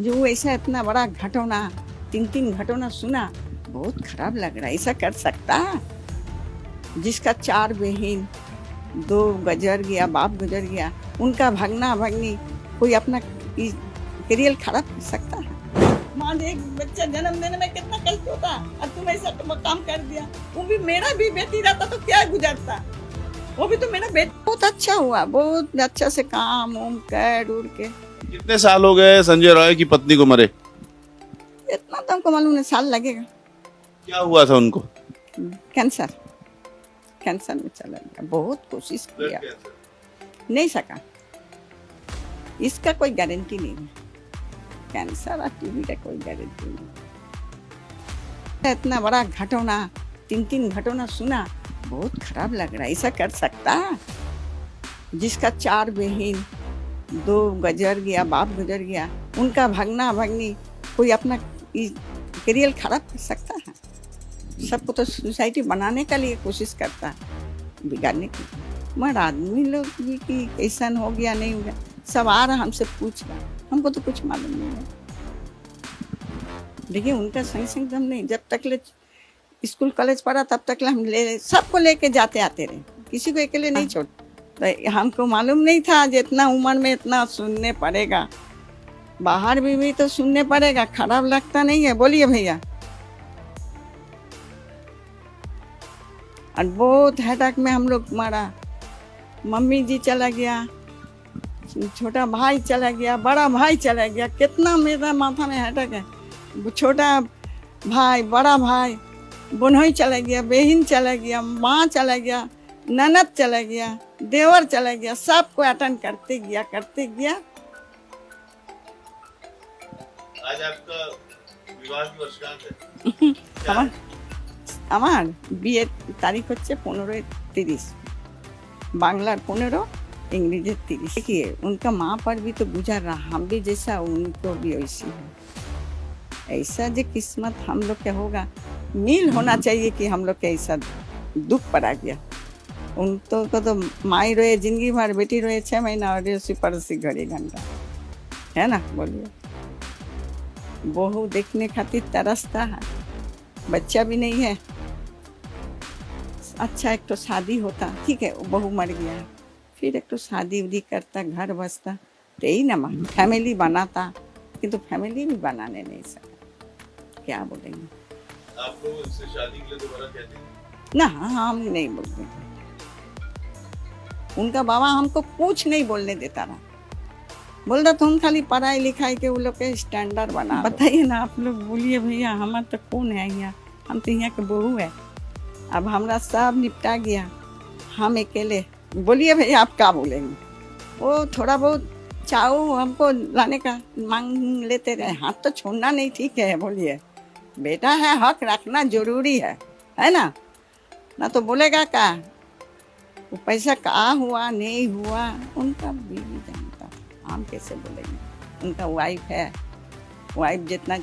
जो ऐसा इतना बड़ा घटना, 3 घटना सुना, बहुत खराब लग रहा है। ऐसा कर सकता है? जिसका 4 बहन, 2 गुजर गया, बाप गुजर गया, उनका भगना भगनी कोई अपना करियर खराब कर सकता है? माँ ने एक बच्चा जन्म देने में कितना कष्ट होता, और तुम ऐसा काम कर दिया। वो भी मेरा भी बेटी रहता तो क्या गुजरता, वो भी तो मेरा बेटा। बहुत अच्छा हुआ, बहुत अच्छा से काम उम कर उड़ के। कितने साल हो गए संजय रॉय की पत्नी को मरे? इतना तो हमको मालूम नहीं, साल लगेगा। क्या हुआ था उनको? कैंसर, कैंसर में चला गया। बहुत कोशिश किया, नहीं सका। इसका कोई गारंटी नहीं है, कैंसर और टीबी का कोई गारंटी नहीं। इतना बड़ा घटना, 3 घटना सुना, बहुत खराब लग रहा है। ऐसा कर सकता है? जिसका 4 बहन, 2 गुजर गया, बाप गुजर गया, उनका भगना भगनी कोई अपना करियर खराब कर सकता है? सबको तो सोसाइटी बनाने का लिए कोशिश करता है, बिगाड़ने की। मगर आदमी लोग भी कि कैसा हो गया नहीं हो गया, सब आ रहा हमसे पूछ रहा, हमको तो कुछ मालूम नहीं है। देखिए उनका सही सही दम नहीं। जब तक ले स्कूल कॉलेज पढ़ा तब तक हम सबको लेके जाते आते रहे, किसी को अकेले नहीं छोड़। तो हमको मालूम नहीं था जितना उम्र में इतना सुनने पड़ेगा। बाहर भी तो सुनने पड़ेगा, खराब लगता नहीं है? बोलिए भैया। और बहुत हेडक में हम लोग मरा। मम्मी जी चला गया, छोटा भाई चला गया, बड़ा भाई चला गया। कितना मेरा माथा में हेडक है। छोटा भाई, बड़ा भाई, बहनोई चला गया, बहन चला गया, माँ चला गया, ननद चला गया, देवर चला गया। सबको अटेंड करते गया। आज आपका विवाह की वर्षगांठ है। আমার বিয়ের তারিখ হচ্ছে 15-30, बांग्ला 15, इंग्लिश 30। देखिए उनका माँ पर भी तो गुजर रहा, हम भी जैसा उनको भी वैसी है। ऐसा जो किस्मत हम लोग का होगा, मिल होना चाहिए कि हम लोग के ऐसा दुख पड़ा गया। उन तो माई रोए जिंदगी भर, बेटी रोए 6 महीना, और उसी पड़ोसी घड़ी घंटा, है ना? बोलिए। बहू देखने खातिर तरसता है, बच्चा भी नहीं है। अच्छा एक तो शादी होता, ठीक है, बहू मर गया, फिर एक तो शादी उदी करता, घर बसता, तो यही ना मान फैमिली बनाता, किंतु फैमिली भी बनाने नहीं सका। क्या बोलेंगे? आप लोग इससे शादी के लिए दोबारा कहते हैं? ना, हम नहीं बोलते। उनका बाबा हमको कुछ नहीं बोलने देता रहा, बोल रहा तुम खाली पढ़ाई लिखाई के वो लोग के स्टैंडर्ड बना। बताइए ना आप लोग, बोलिए भैया। हमारा तो कौन है यहाँ? हम तो यहाँ के बहू है। अब हमारा सब निपटा गया, हम अकेले। बोलिए भैया, आप क्या बोलेंगे? वो थोड़ा बहुत चाहो हमको लाने का मांग लेते रहे, हाथ तो छोड़ना नहीं, ठीक है? बोलिए, बेटा है, हक रखना जरूरी है ना? ना तो बोलेगा क्या? वो पैसा कहाँ हुआ नहीं हुआ, उनका बीवी जानता, हम कैसे बोलेंगे? उनका वाइफ है, वाइफ जितना